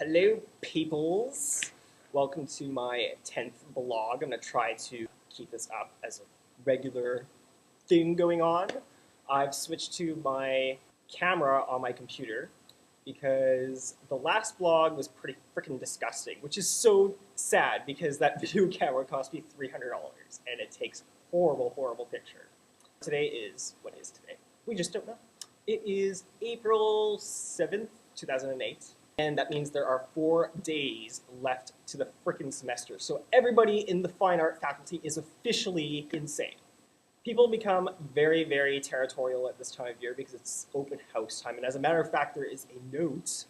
Hello, peoples. Welcome to my 10th vlog. I'm going to try to keep this up as a regular thing going on. I've switched to my camera on my computer because the last vlog was pretty freaking disgusting, which is so sad because that video camera cost me $300 and it takes horrible, horrible picture. Today is, what is today? We just don't know. It is April 7th, 2008. And that means there are 4 days left to the frickin' semester. So everybody in the fine art faculty is officially insane. People become very, very territorial at this time of year because it's open house time. And as a matter of fact, there is a note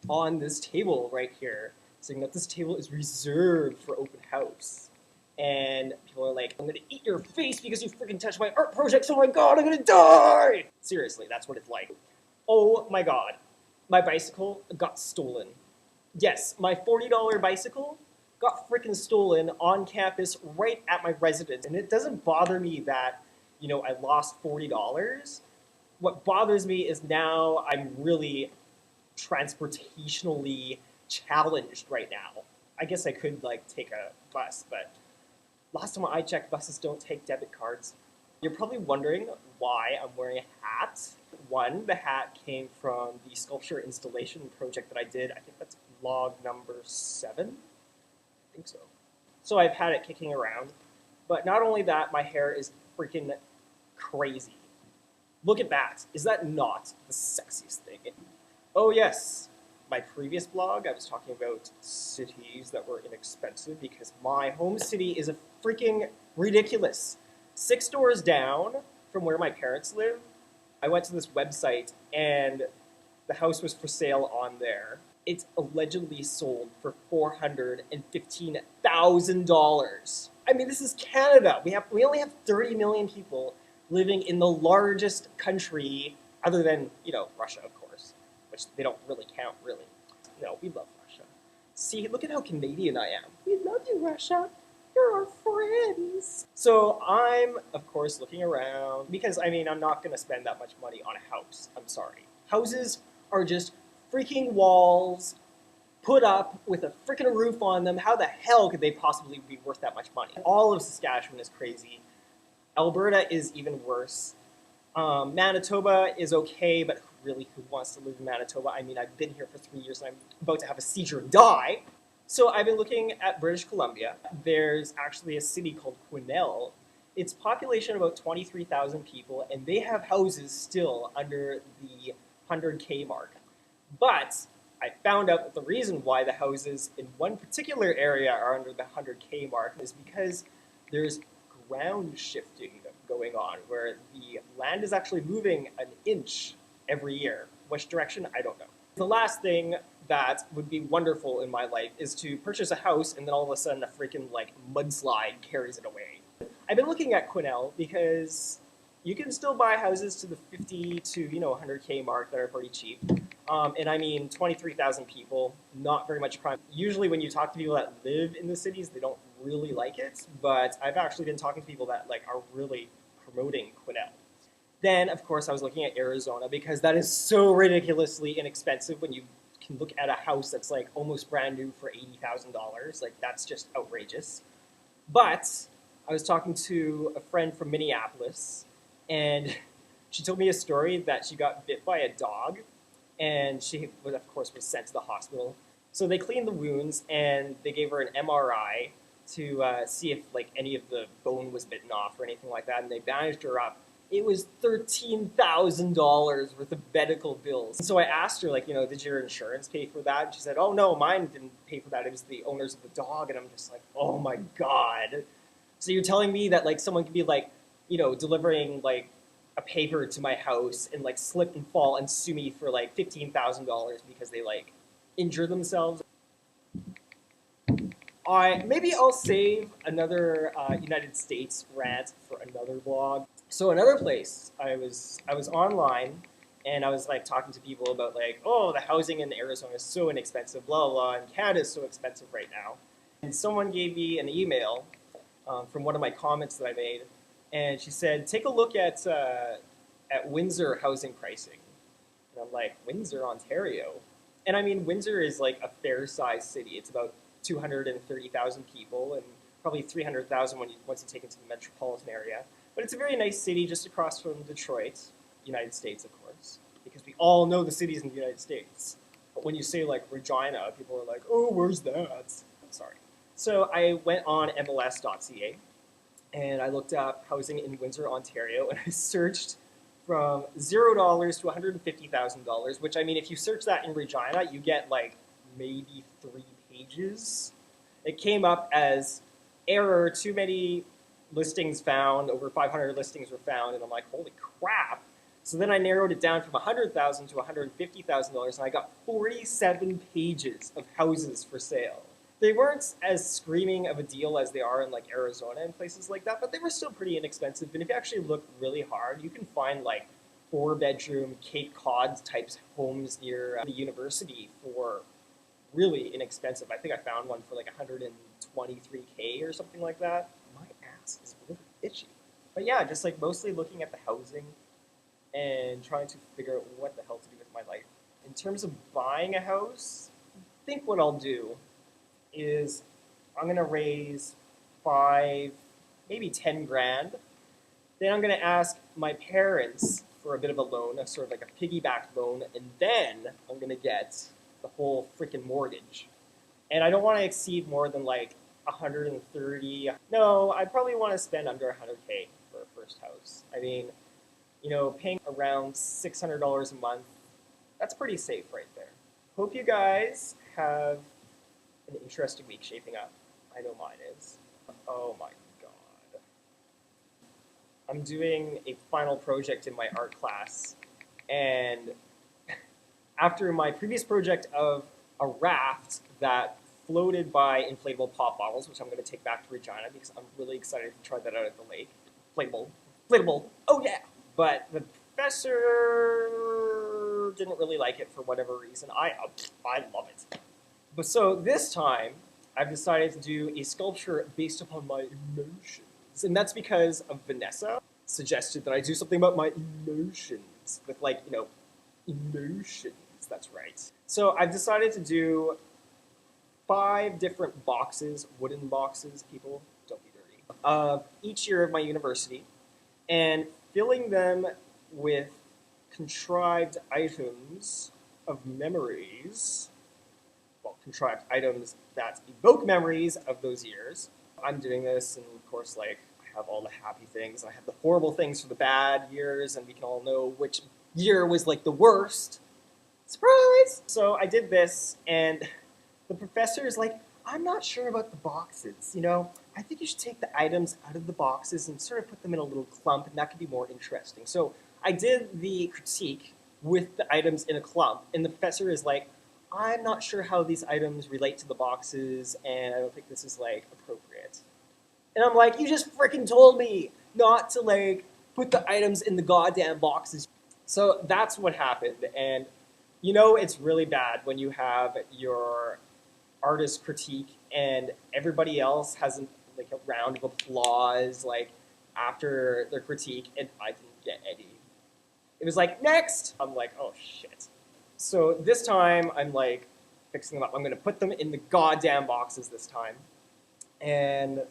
on this table right here saying that this table is reserved for open house. And people are like, I'm gonna eat your face because you freaking touched my art projects. Oh my god, I'm gonna die! Seriously, that's what it's like. Oh my god. My bicycle got stolen. Yes, my $40 bicycle got freaking stolen on campus right at my residence. And it doesn't bother me that, I lost $40. What bothers me is now I'm really transportationally challenged right now. I guess I could take a bus, but last time I checked, buses don't take debit cards. You're probably wondering why I'm wearing a hat. One, the hat came from the sculpture installation project that I did. I think that's vlog number 7. I think so. So I've had it kicking around. But not only that, my hair is freaking crazy. Look at that. Is that not the sexiest thing? Oh yes, my previous vlog, I was talking about cities that were inexpensive because my home city is a freaking ridiculous. 6 doors down from where my parents live, I went to this website and the house was for sale on there. It's allegedly sold for $415,000. I mean, this is Canada. We only have 30 million people living in the largest country, other than, Russia, of course, which they don't really count, really. No, we love Russia. See, look at how Canadian I am. We love you, Russia. You're our friends. So I'm, of course, looking around because, I'm not going to spend that much money on a house. I'm sorry. Houses are just freaking walls put up with a freaking roof on them. How the hell could they possibly be worth that much money? All of Saskatchewan is crazy. Alberta is even worse. Manitoba is okay, but really, who wants to live in Manitoba? I've been here for 3 years and I'm about to have a seizure and die. So I've been looking at British Columbia. There's actually a city called Quesnel. Its population about 23,000 people, and they have houses still under the 100K mark. But I found out that the reason why the houses in one particular area are under the 100K mark is because there's ground shifting going on, where the land is actually moving an inch every year. Which direction? I don't know. The last thing that would be wonderful in my life is to purchase a house and then all of a sudden a freaking mudslide carries it away. I've been looking at Quesnel because you can still buy houses to the 50 to 100K mark that are pretty cheap. And 23,000 people, not very much crime. Usually when you talk to people that live in the cities, they don't really like it, but I've actually been talking to people that are really promoting Quesnel. Then, of course, I was looking at Arizona because that is so ridiculously inexpensive when you can look at a house that's almost brand new for $80,000. That's just outrageous. But I was talking to a friend from Minneapolis, and she told me a story that she got bit by a dog, and she, of course, was sent to the hospital. So they cleaned the wounds, and they gave her an MRI to see if any of the bone was bitten off or anything like that, and they bandaged her up. It was $13,000 worth of medical bills. And so I asked her, did your insurance pay for that? And she said, oh no, mine didn't pay for that. It was the owners of the dog. And I'm just like, oh my god. So you're telling me that someone could be delivering a paper to my house and slip and fall and sue me for $15,000 because they injure themselves? Maybe I'll save another United States rant for another vlog. So another place, I was online, and I was talking to people about oh, the housing in Arizona is so inexpensive, blah, blah, and Canada is so expensive right now. And someone gave me an email from one of my comments that I made, and she said, take a look at Windsor housing pricing. And I'm like, Windsor, Ontario? And I mean, Windsor is like a fair-sized city. It's about 230,000 people, and probably 300,000 once you take it to the metropolitan area. But it's a very nice city just across from Detroit, United States, of course, because we all know the cities in the United States. But when you say like Regina, people are like, "Oh, where's that?" I'm sorry. So I went on MLS.ca and I looked up housing in Windsor, Ontario, and I searched from $0 to $150,000. Which I mean, if you search that in Regina, you get like maybe 3 pages. It came up as error, too many listings found, over 500 listings were found, and I'm like, holy crap. So then I narrowed it down from $100,000 to $150,000, and I got 47 pages of houses for sale. They weren't as screaming of a deal as they are in like Arizona and places like that, but they were still pretty inexpensive. And if you actually look really hard, you can find like 4-bedroom Cape Cod types homes near the university for really inexpensive. I think I found one for like 123K or something like that. My ass is really itchy. But yeah, just like mostly looking at the housing and trying to figure out what the hell to do with my life. In terms of buying a house, I think what I'll do is I'm gonna raise 5, maybe 10 grand. Then I'm gonna ask my parents for a bit of a loan, a sort of like a piggyback loan, and then I'm gonna get the whole freaking mortgage. And I don't want to exceed more than like 130. No, I probably want to spend under 100K for a first house. I mean, paying around $600 a month, that's pretty safe right there. Hope you guys have an interesting week shaping up. I know mine is. Oh my god. I'm doing a final project in my art class, and after my previous project of a raft that floated by inflatable pop bottles, which I'm going to take back to Regina because I'm really excited to try that out at the lake. Inflatable, oh yeah! But the professor didn't really like it for whatever reason. I love it. But so this time, I've decided to do a sculpture based upon my emotions. And that's because of Vanessa suggested that I do something about my emotions with like, emotions. That's right. So I've decided to do 5 different boxes, wooden boxes, people, don't be dirty, of each year of my university, and filling them with contrived items of memories, contrived items that evoke memories of those years. I'm doing this, and of course, like, I have all the happy things, and I have the horrible things for the bad years, and we can all know which year was, like, the worst. Surprise! So I did this, and the professor is like, I'm not sure about the boxes, I think you should take the items out of the boxes and sort of put them in a little clump, and that could be more interesting. So I did the critique with the items in a clump, and the professor is like, I'm not sure how these items relate to the boxes, and I don't think this is, like, appropriate. And I'm like, you just freaking told me not to, like, put the items in the goddamn boxes. So that's what happened, and it's really bad when you have your artist critique and everybody else has like a round of applause, like, after their critique, and I didn't get any. It was like, next! I'm like, oh shit. So this time, I'm like fixing them up. I'm going to put them in the goddamn boxes this time. And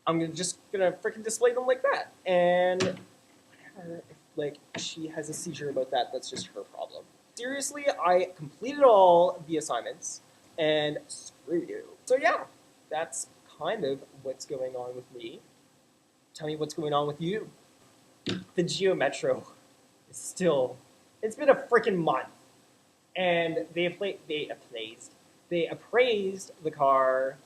I'm just going to freaking display them like that. And whatever, if like she has a seizure about that, that's just her problem. Seriously, I completed all the assignments, and screw you. So yeah, that's kind of what's going on with me. Tell me what's going on with you. The Geo Metro is still, it's been a freaking month. And they appraised the car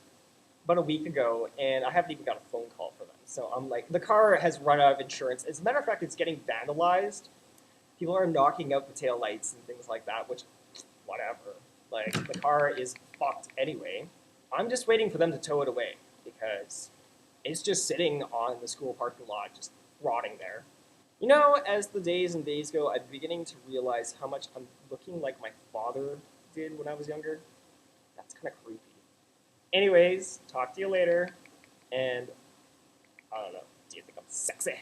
about a week ago, and I haven't even got a phone call for them. So I'm like, the car has run out of insurance. As a matter of fact, it's getting vandalized. People are knocking out the taillights and things like that, which, whatever. Like, the car is fucked anyway. I'm just waiting for them to tow it away, because it's just sitting on the school parking lot, just rotting there. As the days and days go, I'm beginning to realize how much I'm looking like my father did when I was younger. That's kind of creepy. Anyways, talk to you later, and I don't know, do you think I'm sexy?